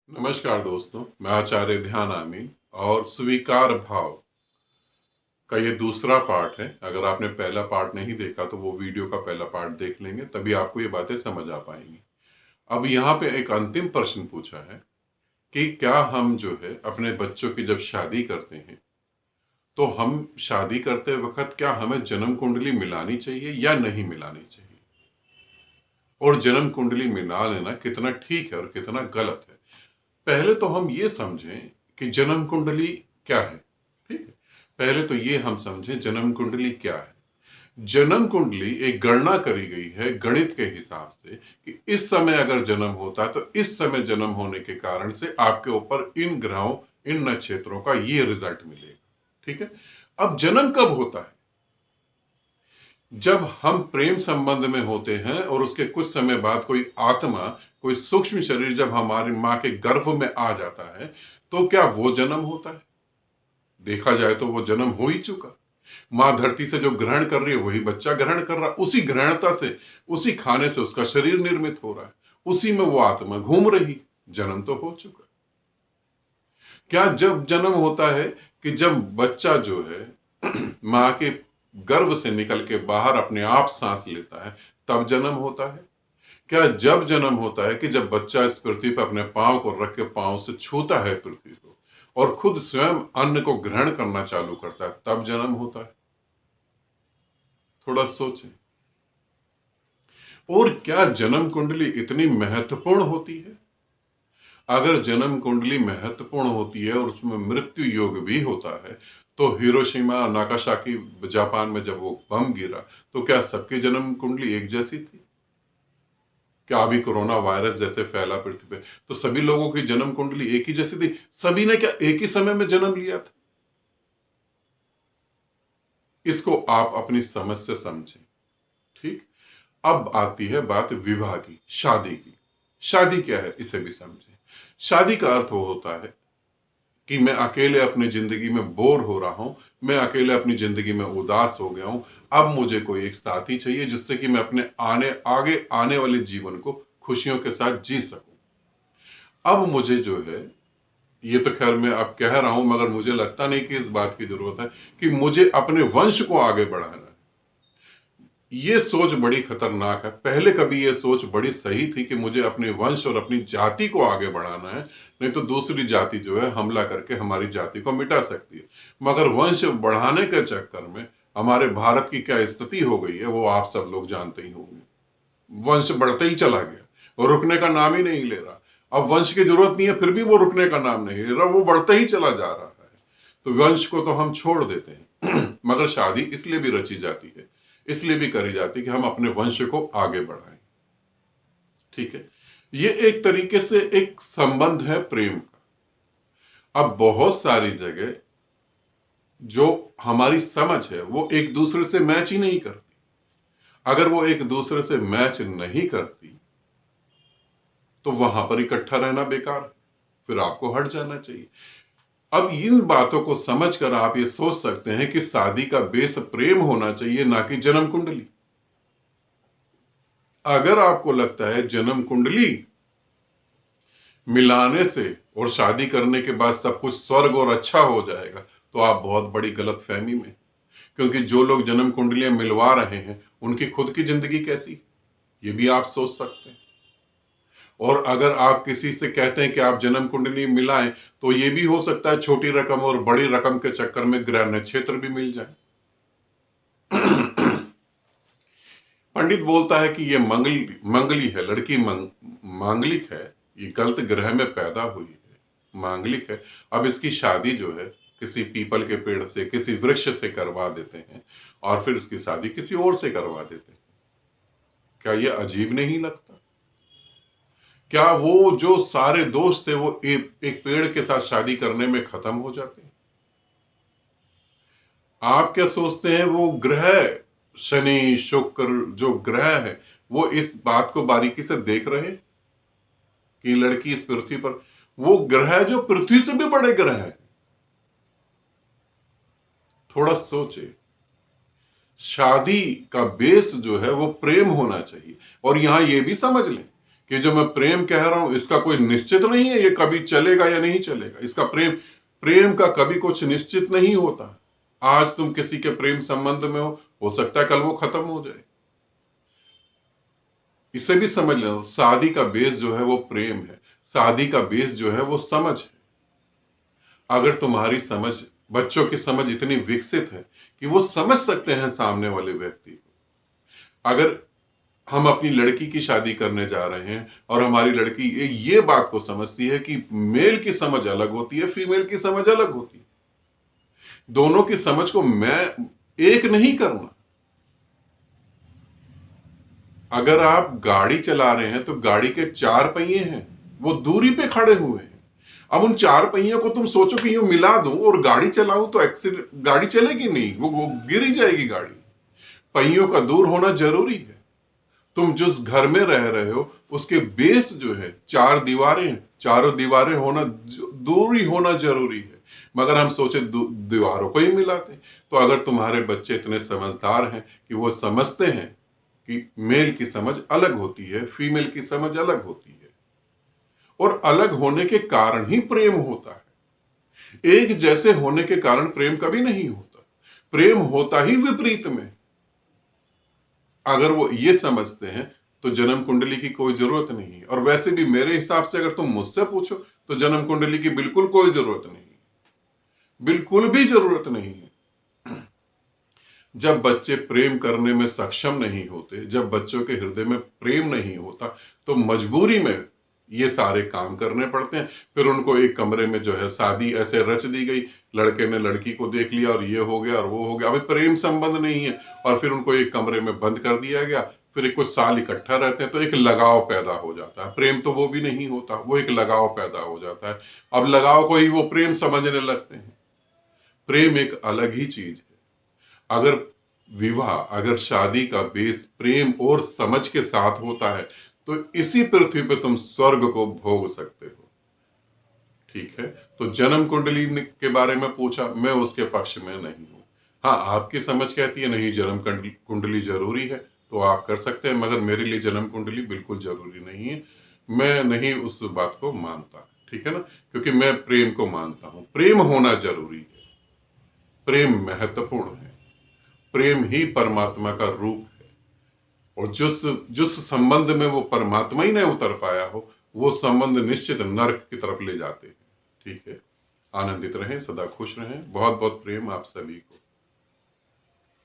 नमस्कार दोस्तों, मैं आचार्य ध्यान आमीन और स्वीकार भाव का ये दूसरा पार्ट है। अगर आपने पहला पार्ट नहीं देखा तो वो वीडियो का पहला पार्ट देख लेंगे, तभी आपको ये बातें समझ आ पाएंगी। अब यहाँ पे एक अंतिम प्रश्न पूछा है कि क्या हम जो है अपने बच्चों की जब शादी करते हैं तो हम शादी करते वक्त क्या हमें जन्म कुंडली मिलानी चाहिए या नहीं मिलानी चाहिए, और जन्म कुंडली मिला लेना कितना ठीक है और कितना गलत है। पहले तो हम ये समझें कि जन्म कुंडली क्या है। ठीक है, पहले तो ये हम समझें जन्म कुंडली क्या है। जन्म कुंडली एक गणना करी गई है गणित के हिसाब से कि इस समय अगर जन्म होता है तो इस समय जन्म होने के कारण से आपके ऊपर इन ग्रहों, इन नक्षत्रों का ये रिजल्ट मिलेगा। ठीक है, अब जन्म कब होता है? जब हम प्रेम संबंध में होते हैं और उसके कुछ समय बाद कोई आत्मा, कोई सूक्ष्म शरीर जब हमारी मां के गर्भ में आ जाता है तो क्या वो जन्म होता है? देखा जाए तो वो जन्म हो ही चुका। मां धरती से जो ग्रहण कर रही है वही बच्चा ग्रहण कर रहा, उसी ग्रहणता से, उसी खाने से उसका शरीर निर्मित हो रहा है, उसी में वो आत्मा घूम रही। जन्म तो हो चुका। क्या जब जन्म होता है कि जब बच्चा जो है मां के गर्भ से निकल के बाहर अपने आप सांस लेता है तब जन्म होता है? क्या जब जन्म होता है कि जब बच्चा इस पृथ्वी पर अपने पांव को रख के पांव से छूता है पृथ्वी को और खुद स्वयं अन्न को ग्रहण करना चालू करता है तब जन्म होता है? थोड़ा सोचें। और क्या जन्म कुंडली इतनी महत्वपूर्ण होती है? अगर जन्म कुंडली महत्वपूर्ण होती है और उसमें मृत्यु योग भी होता है तो हिरोशिमा नागासाकी जापान में जब वो बम गिरा तो क्या सबकी जन्म कुंडली एक जैसी थी? क्या अभी कोरोना वायरस जैसे फैला पृथ्वी पे तो सभी लोगों की जन्म कुंडली एक ही जैसी थी? सभी ने क्या एक ही समय में जन्म लिया था? इसको आप अपनी समझ से समझें। ठीक, अब आती है बात विवाह की, शादी की। शादी क्या है इसे भी समझें। शादी का अर्थ वो होता है कि मैं अकेले अपनी जिंदगी में बोर हो रहा हूं, मैं अकेले अपनी जिंदगी में उदास हो गया हूं, अब मुझे कोई एक साथी चाहिए जिससे कि मैं अपने आगे आने वाले जीवन को खुशियों के साथ जी सकूं। अब मुझे जो है, ये तो खैर मैं अब कह रहा हूं मगर मुझे लगता नहीं कि इस बात की जरूरत है कि मुझे अपने वंश को आगे बढ़ाना है। ये सोच बड़ी खतरनाक है। पहले कभी ये सोच बड़ी सही थी कि मुझे अपने वंश और अपनी जाति को आगे बढ़ाना है, नहीं तो दूसरी जाति जो है हमला करके हमारी जाति को मिटा सकती है। मगर वंश बढ़ाने के चक्कर में हमारे भारत की क्या स्थिति हो गई है वो आप सब लोग जानते ही होंगे। वंश बढ़ते ही चला गया और रुकने का नाम ही नहीं ले रहा। अब वंश की जरूरत नहीं है फिर भी वो रुकने का नाम नहीं ले रहा, वो बढ़ते ही चला जा रहा है। तो वंश को तो हम छोड़ देते हैं मगर शादी इसलिए भी रची जाती है, इसलिए भी करी जाती है कि हम अपने वंश को आगे बढ़ाएं। ठीक है, ये एक तरीके से एक संबंध है प्रेम का। अब बहुत सारी जगह जो हमारी समझ है वो एक दूसरे से मैच ही नहीं करती। अगर वो एक दूसरे से मैच नहीं करती तो वहां पर इकट्ठा रहना बेकार है, फिर आपको हट जाना चाहिए। अब इन बातों को समझकर आप ये सोच सकते हैं कि शादी का बेस प्रेम होना चाहिए, ना कि जन्म कुंडली। अगर आपको लगता है जन्म कुंडली मिलाने से और शादी करने के बाद सब कुछ स्वर्ग और अच्छा हो जाएगा तो आप बहुत बड़ी गलतफहमी में। क्योंकि जो लोग जन्म कुंडलियां मिलवा रहे हैं उनकी खुद की जिंदगी कैसी, ये भी आप सोच सकते हैं। और अगर आप किसी से कहते हैं कि आप जन्म कुंडली मिलाएं तो ये भी हो सकता है छोटी रकम और बड़ी रकम के चक्कर में ग्रह नक्षत्र भी मिल जाए। पंडित बोलता है कि ये मंगली है, लड़की मांगलिक है, ये गलत ग्रह में पैदा हुई है, मांगलिक है। अब इसकी शादी जो है किसी पीपल के पेड़ से, किसी वृक्ष से करवा देते हैं और फिर इसकी शादी किसी और से करवा देते हैं। क्या ये अजीब नहीं लगता? क्या वो जो सारे दोस्त थे वो एक पेड़ के साथ शादी करने में खत्म हो जाते हैं? आप क्या सोचते हैं वो ग्रह, शनि शुक्र जो ग्रह है वो इस बात को बारीकी से देख रहे हैं कि लड़की इस पृथ्वी पर, वो ग्रह जो पृथ्वी से भी बड़े ग्रह हैं। थोड़ा सोचे। शादी का बेस जो है वो प्रेम होना चाहिए। और यहां ये भी समझ लें कि जो मैं प्रेम कह रहा हूं इसका कोई निश्चित नहीं है, ये कभी चलेगा या नहीं चलेगा। इसका प्रेम का कभी कुछ निश्चित नहीं होता। आज तुम किसी के प्रेम संबंध में हो सकता है कल वो खत्म हो जाए। इसे भी समझ लो, शादी का बेस जो है वो प्रेम है, शादी का बेस जो है वो समझ है। अगर तुम्हारी समझ, बच्चों की समझ इतनी विकसित है कि वो समझ सकते हैं सामने वाले व्यक्ति को। अगर हम अपनी लड़की की शादी करने जा रहे हैं और हमारी लड़की ये बात को समझती है कि मेल की समझ अलग होती है, फीमेल की समझ अलग होती है, दोनों की समझ को मैं एक नहीं करना। अगर आप गाड़ी चला रहे हैं तो गाड़ी के 4 पहिए हैं, वो दूरी पे खड़े हुए हैं। अब उन 4 पहियों को तुम सोचो कि यूं मिला दूं और गाड़ी चलाऊं तो एक्सीडेंट, गाड़ी चलेगी नहीं, वो गिर ही जाएगी गाड़ी। पहियों का दूर होना जरूरी है। तुम जिस घर में रह रहे हो उसके बेस जो है 4 दीवारें, चारों दीवारें होना, दूरी होना जरूरी है। मगर हम सोचे दीवारों को ही मिलाते। तो अगर तुम्हारे बच्चे इतने समझदार हैं कि वो समझते हैं कि मेल की समझ अलग होती है, फीमेल की समझ अलग होती है, और अलग होने के कारण ही प्रेम होता है। एक जैसे होने के कारण प्रेम कभी नहीं होता। प्रेम होता ही विपरीत में। अगर वो ये समझते हैं तो जन्म कुंडली की कोई जरूरत नहीं है। और वैसे भी मेरे हिसाब से अगर तुम मुझसे पूछो तो जन्म कुंडली की बिल्कुल कोई जरूरत नहीं, बिल्कुल भी जरूरत नहीं है। जब बच्चे प्रेम करने में सक्षम नहीं होते, जब बच्चों के हृदय में प्रेम नहीं होता, तो मजबूरी में ये सारे काम करने पड़ते हैं। फिर उनको एक कमरे में जो है शादी ऐसे रच दी गई, लड़के ने लड़की को देख लिया और ये हो गया और वो हो गया, अभी प्रेम संबंध नहीं है, और फिर उनको एक कमरे में बंद कर दिया गया। फिर एक कुछ साल इकट्ठा रहते हैं तो एक लगाव पैदा हो जाता है। प्रेम तो वो भी नहीं होता, वो एक लगाव पैदा हो जाता है। अब लगाव को ही वो प्रेम समझने लगते हैं। प्रेम एक अलग ही चीज है। अगर विवाह, अगर शादी का बेस प्रेम और समझ के साथ होता है तो इसी पृथ्वी पे तुम स्वर्ग को भोग सकते हो। ठीक है, तो जन्म कुंडली के बारे में पूछा, मैं उसके पक्ष में नहीं हूं। हाँ, आपकी समझ कहती है नहीं जन्म कुंडली जरूरी है तो आप कर सकते हैं, मगर मेरे लिए जन्म कुंडली बिल्कुल जरूरी नहीं है। मैं नहीं उस बात को मानता। ठीक है ना, क्योंकि मैं प्रेम को मानता हूं। प्रेम होना जरूरी है, प्रेम महत्वपूर्ण है, प्रेम ही परमात्मा का रूप है। और जिस जिस संबंध में वो परमात्मा ही नहीं उतर पाया हो, वो संबंध निश्चित नरक की तरफ ले जाते हैं। ठीक है, आनंदित रहें, सदा खुश रहें। बहुत बहुत प्रेम आप सभी को।